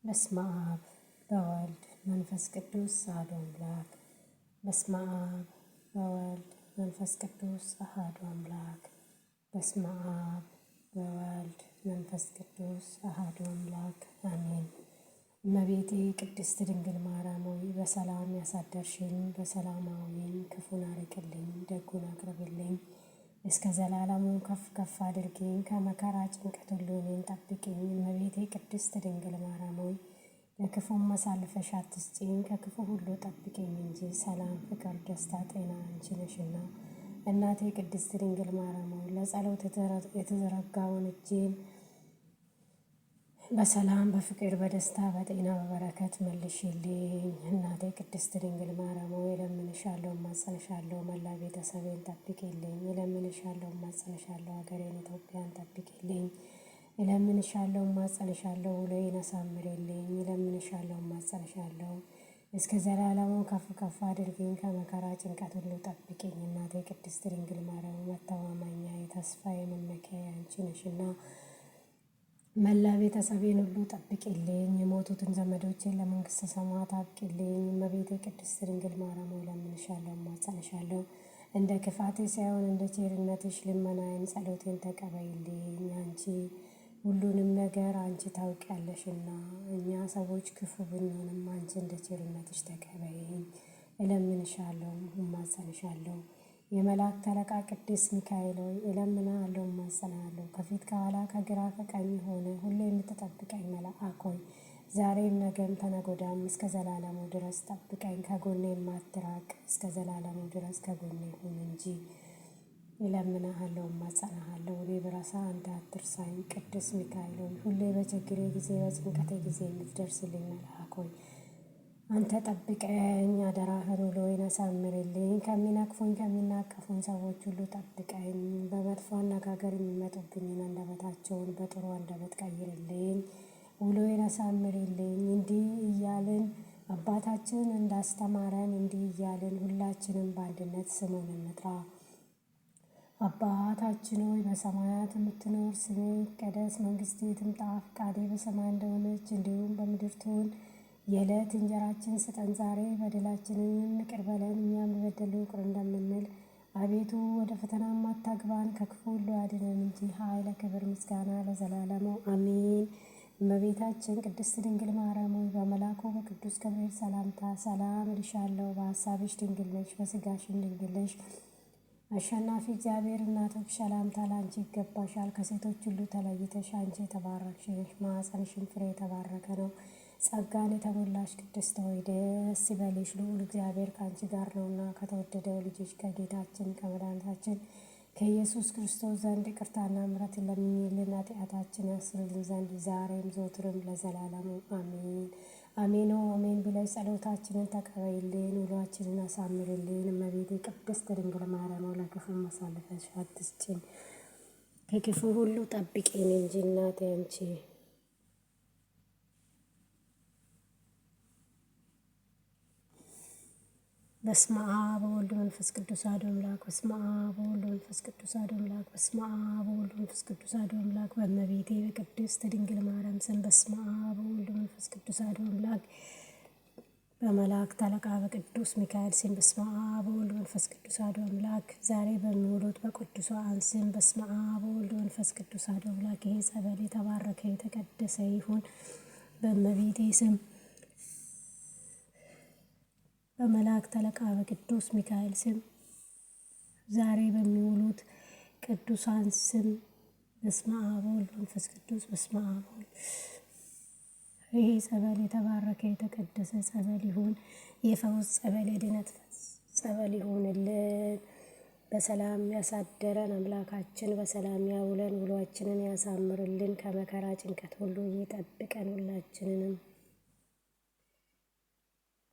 በስመ አብ በወልድ መንፈስ ቅዱስ አሐዱ አምላክ። በስመ አብ በወልድ መንፈስ ቅዱስ አሐዱ አምላክ። በስመ አብ በወልድ መንፈስ ቅዱስ አሐዱ አምላክ አሜን። እመቤቴ ቅድስት ድንግል ማርያም ሆይ በሰላም ያሳደርሽኝ፣ በሰላም አውይኝ፣ ክፉን አርቅልኝ፣ ደጉን አቅርብልኝ። እስከ ዘላለሙ ከፍ ከፍ አድርጊኝ፣ ከመከራ ጭንቀት ሁሉ እኔን ጠብቂኝ። እመቤቴ ቅድስት ድንግል ማርያም ሆይ ለክፉም አሳልፈሽ አትስጪኝ፣ ከክፉ ሁሉ ጠብቂኝ እንጂ ሰላም፣ ፍቅር፣ ደስታ፣ ጤና አንቺ ነሽና። እናቴ ቅድስት ድንግል ማርያም ሆይ ለጸሎት የተዘረጋውን እጄን በሰላም በፍቅር በደስታ በጤና በበረከት መልሽልኝ። እናቴ ቅድስት ድንግል ማርያም ሆይ እለምንሻለሁ፣ እማጸንሻለሁ፣ መላ ቤተሰቤን ጠብቂልኝ። እለምንሻለሁ፣ እማጸንሻለሁ፣ ሀገሬን ኢትዮጵያን ጠብቂልኝ። እለምንሻለሁ፣ እማጸንሻለሁ፣ ውሎዬን አሳምሪልኝ። እለምንሻለሁ፣ እማጸንሻለሁ፣ እስከ ዘላለሙ ከፍ ከፍ አድርጊኝ፣ ከመከራ ጭንቀት ሁሉ ጠብቂኝ። እናቴ ቅድስት ድንግል ማርያም መተማመኛዬ፣ ተስፋዬ፣ መመኪያዬ አንቺ ነሽና መላ ቤተሰቤን ሁሉ ጠብቂልኝ። የሞቱትን ዘመዶቼን ለመንግስተ ሰማያት አብቂልኝ። እመቤቴ ቅድስት ድንግል ማርያም ሆይ እለምንሻለሁ፣ እማጸንሻለሁ፣ እንደ ክፋቴ ሳይሆን እንደ ቸርነትሽ ልመናዬን ጸሎቴን ተቀበይልኝ። አንቺ ሁሉንም ነገር አንቺ ታውቂያለሽና እኛ ሰዎች ክፉ ብንሆንም አንቺ እንደ ቸርነትሽ ተቀበይኝ። እለምንሻለሁ፣ እማጸንሻለሁ። የመላእክት አለቃ ቅዱስ ሚካኤል ሆይ እለምንሃለሁ፣ እማጸንሃለሁ። ከፊት ከኋላ ከግራ ከቀኝ ሆነ ሁሌ የምትጠብቀኝ መልአክ ሆይ ዛሬም ነገም ተነገ ወዲያም እስከ ዘላለሙ ድረስ ጠብቀኝ፣ ከጎኔ የማትራቅ እስከ ዘላለሙ ድረስ ከጎኔ ሁን እንጂ። እለምንሃለሁ፣ እማጸንሃለሁ። እኔ ብረሳ አንተ አትርሳኝ። ቅዱስ ሚካኤል ሆይ ሁሌ በችግሬ ጊዜ በጭንቀቴ ጊዜ የምትደርስልኝ መልአክ ሆይ አንተ ጠብቀኝ። አደራህን ውሎዬን አሳምርልኝ። ከሚነቅፉኝ ከሚናቀፉኝ ሰዎች ሁሉ ጠብቀኝ። በመጥፎ አነጋገር የሚመጡብኝን አንደበታቸውን በጥሩ አንደበት ቀይርልኝ። ውሎዬን አሳምርልኝ። እንዲህ እያልን አባታችን እንዳስተማረን እንዲህ እያልን ሁላችንም በአንድነት ስሙን እንጥራ። አባታችን ሆይ በሰማያት የምትኖር፣ ስምህ ይቀደስ፣ መንግሥትህ ትምጣ፣ ፈቃድህ በሰማይ እንደሆነች እንዲሁም በምድር ትሁን። የዕለት እንጀራችንን ስጠን ዛሬ፣ በደላችንን ይቅር በለን እኛም የበደሉንን ይቅር እንደምንል። አቤቱ ወደ ፈተናም አታግባን ከክፉ ሁሉ አድነን እንጂ ኃይል፣ ክብር፣ ምስጋና ለዘላለሙ አሜን። እመቤታችን ቅድስት ድንግል ማርያም ሆይ በመልአኩ በቅዱስ ገብርኤል ሰላምታ ሰላም እልሻለሁ። በሐሳብሽ ድንግል ነሽ፣ በሥጋሽም ድንግል ነሽ። አሸናፊ እግዚአብሔር እናቶች ሰላምታ ላንቺ ይገባሻል። ከሴቶች ሁሉ ተለይተሽ አንቺ የተባረክሽ ነሽ፣ ማኅፀንሽም ፍሬ የተባረከ ነው። ጸጋን የተሞላሽ ቅድስት ሆይ ደስ ይበልሽ፣ ልዑል እግዚአብሔር ከአንቺ ጋር ነውና ከተወደደው ልጅሽ ከጌታችን ከመድኃኒታችን ከኢየሱስ ክርስቶስ ዘንድ ይቅርታና ምሕረትን ለምኝልን ኃጢአታችን ያስርልን ዘንድ ዛሬም ዘወትርም ለዘላለሙ አሜን። አሜን አሜን ብለሽ ጸሎታችንን ተቀበይልን፣ ውሏችንን አሳምርልን። እመቤቴ ቅድስት ድንግል ማርያም ለክፉ አሳልፈሽ አትስጪን፣ ከክፉ ሁሉ ጠብቂን እንጂ እናቴ አንቺ። በስመ አብ ወወልድ ወመንፈስ ቅዱስ አሐዱ አምላክ። በስመ አብ ወወልድ ወመንፈስ ቅዱስ አሐዱ አምላክ። በስመ አብ ወወልድ ወመንፈስ ቅዱስ አሐዱ አምላክ። በእመቤቴ በቅድስት ድንግል ማርያም ስም በስመ አብ ወወልድ ወመንፈስ ቅዱስ አሐዱ አምላክ። በመላእክት አለቃ በቅዱስ ሚካኤል ስም በስመ አብ ወወልድ ወመንፈስ ቅዱስ አሐዱ አምላክ። ዛሬ በሚውሉት በቅዱሳን ስም በስመ አብ ወወልድ ወመንፈስ ቅዱስ አሐዱ አምላክ። ይሄ ጸበል የተባረከ የተቀደሰ ይሁን። በእመቤቴ ስም በመላእክት አለቃ በቅዱስ ሚካኤል ስም ዛሬ በሚውሉት ቅዱሳን ስም በስመ አብ ወወልድ ወመንፈስ ቅዱስ በስመ አብ ወወልድ። ይሄ ጸበል የተባረከ የተቀደሰ ጸበል ይሁን። የፈውስ ጸበል፣ የድነት ጸበል ይሁንልን። በሰላም ያሳደረን አምላካችን በሰላም ያውለን፣ ውሏችንን ያሳምርልን፣ ከመከራ ጭንቀት ሁሉ ይጠብቀን ሁላችንንም።